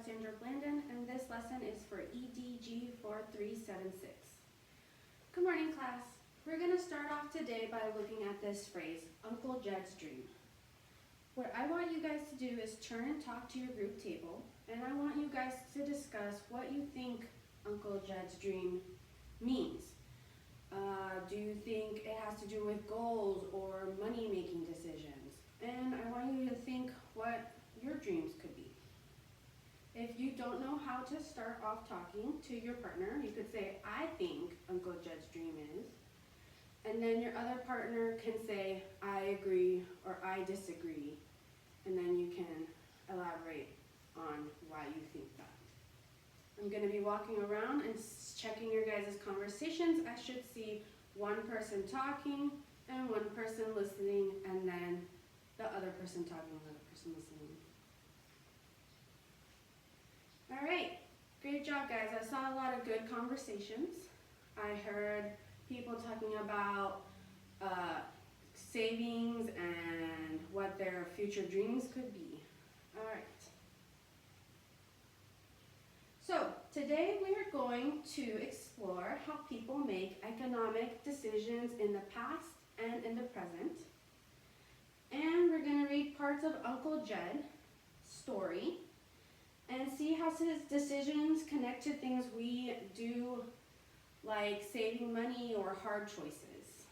Alexandra Blandon, and this lesson is for EDG4376. Good morning, class. We're going to start off today by looking at this phrase, Uncle Jed's dream. What I want you guys to do is turn and talk to your group table, and I want you guys to discuss what you think Uncle Jed's dream means. Do you think it has to do with goals or money-making decisions? And I want you to think what your dreams could be. If you don't know how to start off talking to your partner, you could say, I think Uncle Jed's dream is. And then your other partner can say, I agree or I disagree. And then you can elaborate on why you think that. I'm going to be walking around and checking your guys' conversations. I should see one person talking and one person listening, and then the other person talking and the other person listening. All right, great job, guys. I saw a lot of good conversations. I heard people talking about savings and what their future dreams could be. All right. So today we are going to explore how people make economic decisions in the past and in the present. And we're going to read parts of Uncle Jed's story and see how his decisions connect to things we do, like saving money or hard choices.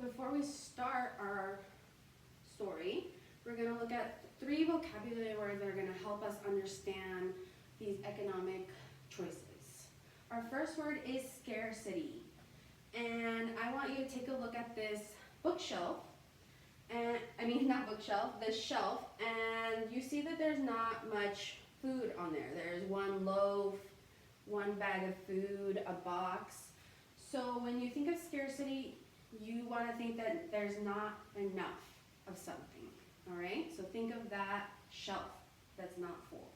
Before we start our story, we're going to look at 3 vocabulary words that are going to help us understand these economic choices. Our first word is scarcity. And I want you to take a look at this bookshelf. This shelf, and you see that there's not much food on there. There's one loaf, one bag of food, a box. So when you think of scarcity, you want to think that there's not enough of something, all right? So think of that shelf that's not full.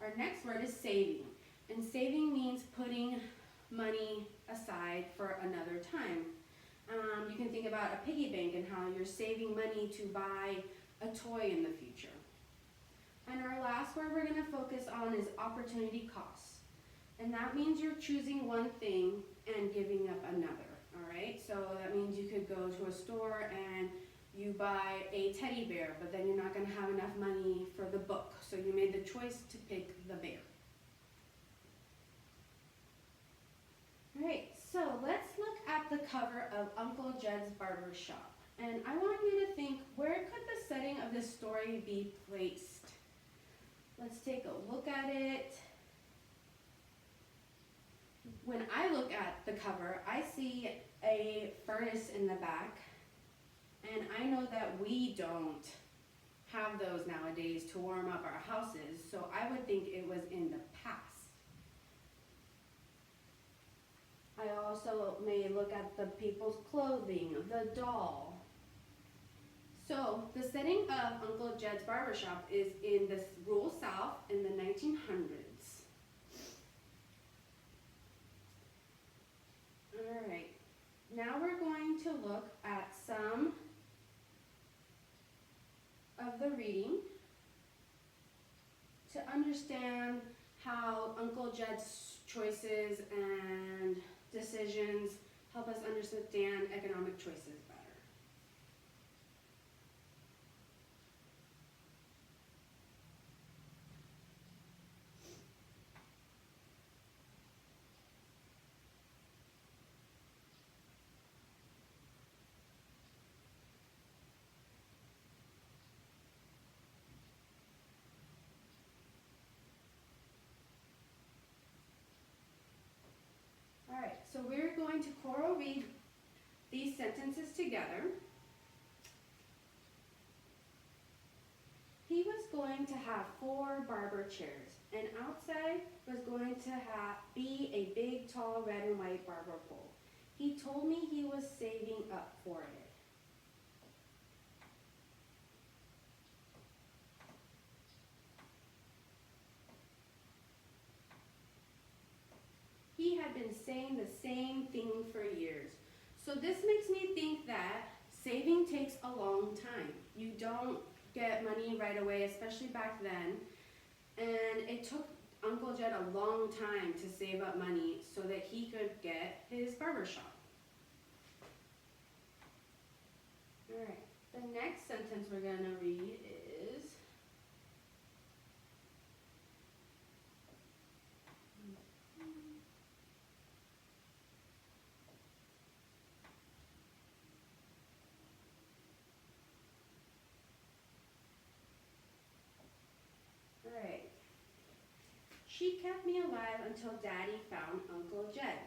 Our next word is saving, and saving means putting money aside for another time. You can think about a piggy bank and how you're saving money to buy a toy in the future. And our last word we're going to focus on is opportunity costs. And that means you're choosing one thing and giving up another, all right? So that means you could go to a store and you buy a teddy bear, but then you're not going to have enough money for the book. So you made the choice to pick the bear. All right, so let's look at the cover of Uncle Jed's Barber Shop. And I want you to think, where could the setting of this story be placed? Let's take a look at it. When I look at the cover, I see a furnace in the back. And I know that we don't have those nowadays to warm up our houses, so I would think it was in the past. I also may look at the people's clothing, the doll. So the setting of Uncle Jed's Barbershop is in the rural South in the 1900s. All right, now we're going to look at some of the reading to understand how Uncle Jed's choices and decisions help us understand economic choices better. Alright, so we're going to choral read these sentences together. He was going to have 4 barber chairs, and outside was going to be a big, tall, red and white barber pole. He told me he was saving up for it. He had been saying the same thing for years. So this makes me think that saving takes a long time. You don't get money right away, especially back then. And it took Uncle Jed a long time to save up money so that he could get his barber shop. Alright, the next sentence we're going to read is, alright. She kept me alive until Daddy found Uncle Jed.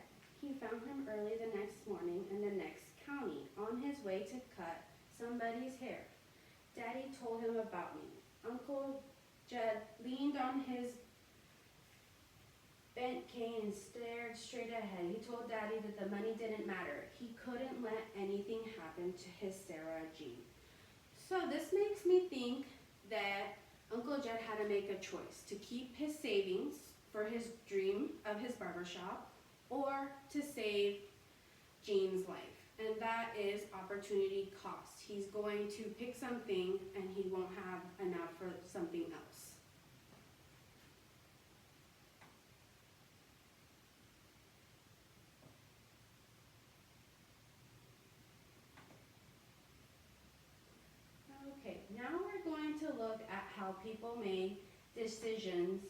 He found him early the next morning in the next county on his way to cut somebody's hair. Daddy told him about me. Uncle Jed leaned on his bent cane and stared straight ahead. He told Daddy that the money didn't matter. He couldn't let anything happen to his Sarah Jean. So this makes me think that Uncle Jed had to make a choice to keep his savings for his dream of his barbershop or to save Jean's life. And that is opportunity cost. He's going to pick something and he won't have enough for something else. Okay, now we're going to look at how people made decisions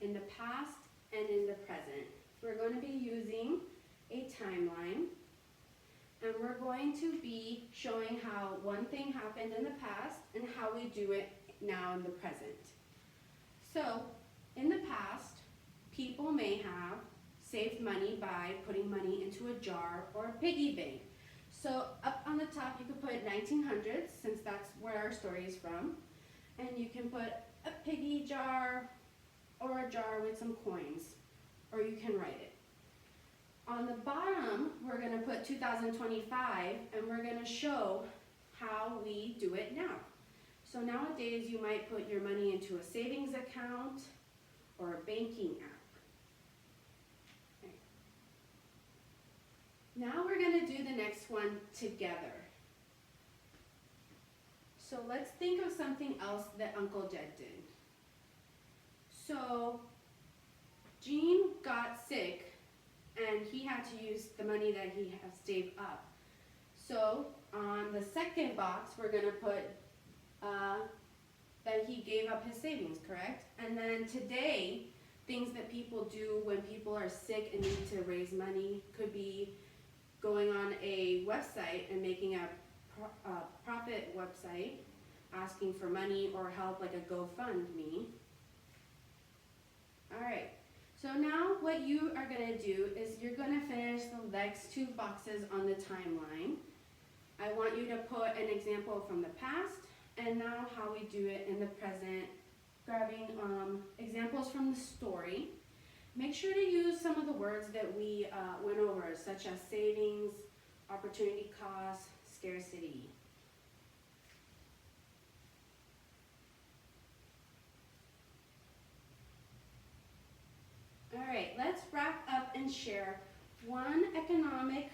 in the past and in the present. We're going to be using a timeline, and we're going to be showing how one thing happened in the past and how we do it now in the present. So, in the past, people may have saved money by putting money into a jar or a piggy bank. So up on the top you could put 1900s, since that's where our story is from, and you can put a piggy jar or a jar with some coins, or you can write it. On the bottom we're going to put 2025, and we're going to show how we do it now. So nowadays you might put your money into a savings account or a banking app. Now we're going to do the next one together. So let's think of something else that Uncle Jed did. So Jean got sick and he had to use the money that he has saved up. So on the second box we're going to put that he gave up his savings, correct? And then today, things that people do when people are sick and need to raise money could be going on a website and making a profit website, asking for money or help, like a GoFundMe. Alright, so now what you are going to do is you're going to finish the next two boxes on the timeline. I want you to put an example from the past and now how we do it in the present, grabbing examples from the story. Make sure to use some of the words that we went over, such as savings, opportunity cost, scarcity. All right, let's wrap up and share one economic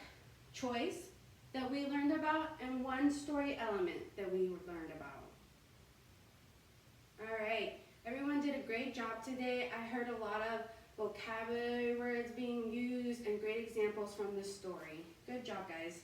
choice that we learned about and one story element that we learned about. All right, everyone did a great job today. I heard a lot of vocabulary words being used and great examples from this story. Good job, guys.